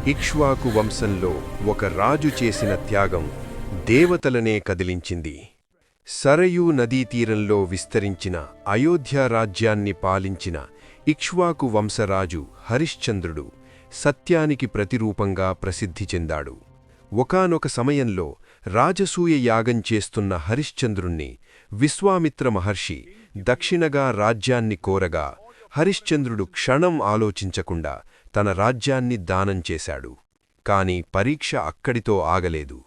ఇక్ష్వాకు వంశంలో ఒక రాజు చేసిన త్యాగం దేవతలనే కదిలించింది. సరయూ నదీతీరంలో విస్తరించిన అయోధ్య రాజ్యాన్ని పాలించిన ఇక్ష్వాకు వంశరాజు హరిశ్చంద్రుడు సత్యానికి ప్రతిరూపంగా ప్రసిద్ధి చెందాడు. ఒకానొక సమయంలో రాజసూయ యాగం చేస్తున్న హరిశ్చంద్రుణ్ణి విశ్వామిత్ర మహర్షి దక్షిణగా రాజ్యాన్ని కోరగా హరిశ్చంద్రుడు క్షణం ఆలోచించకుండా తన రాజ్యాన్ని దానం చేశాడు. కాని పరీక్ష అక్కడితో ఆగలేదు.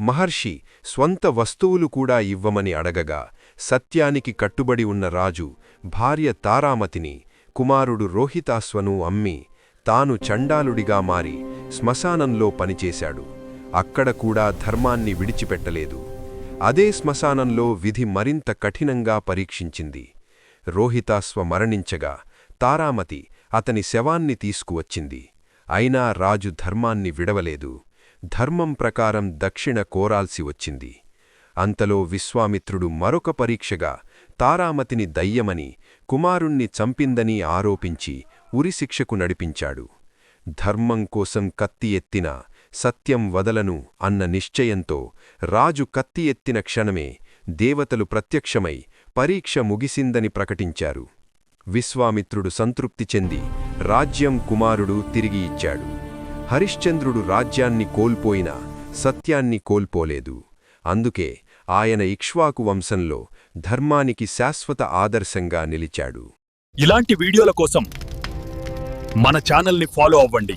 మహర్షి స్వంత వస్తువులు కూడా ఇవ్వమని అడగగా సత్యానికి కట్టుబడి ఉన్న రాజు భార్య తారామతిని, కుమారుడు రోహితాశ్వను అమ్మి తాను చండాలుడిగా మారి శ్మశానంలో పనిచేశాడు. అక్కడ కూడా ధర్మాన్ని విడిచిపెట్టలేదు. అదే శ్మశానంలో విధి మరింత కఠినంగా పరీక్షించింది. రోహితాశ్వ మరణించగా తారామతి అతని శవాన్ని తీసుకువచ్చింది. అయినా రాజు ధర్మాన్ని విడవలేదు. ధర్మం ప్రకారం దక్షిణ కోరాల్సి వచ్చింది. అంతలో విశ్వామిత్రుడు మరొక పరీక్షగా తారామతిని దయ్యమని, కుమారుణ్ణి చంపిందని ఆరోపించి ఉరిశిక్షకు నడిపించాడు. ధర్మం కోసం కత్తి ఎత్తినా సత్యం వదలను అన్న నిశ్చయంతో రాజు కత్తి ఎత్తిన క్షణమే దేవతలు ప్రత్యక్షమై పరీక్ష ముగిసిందని ప్రకటించారు. విశ్వామిత్రుడు సంతృప్తి చెంది రాజ్యం కుమారుడు తిరిగి ఇచ్చాడు. హరిశ్చంద్రుడు రాజ్యాన్ని కోల్పోయినా సత్యాన్ని కోల్పోలేదు. అందుకే ఆయన ఇక్ష్వాకు వంశంలో ధర్మానికి శాశ్వత ఆదర్శంగా నిలిచాడు. ఇలాంటి వీడియోల కోసం మన ఛానల్ని ఫాలో అవ్వండి.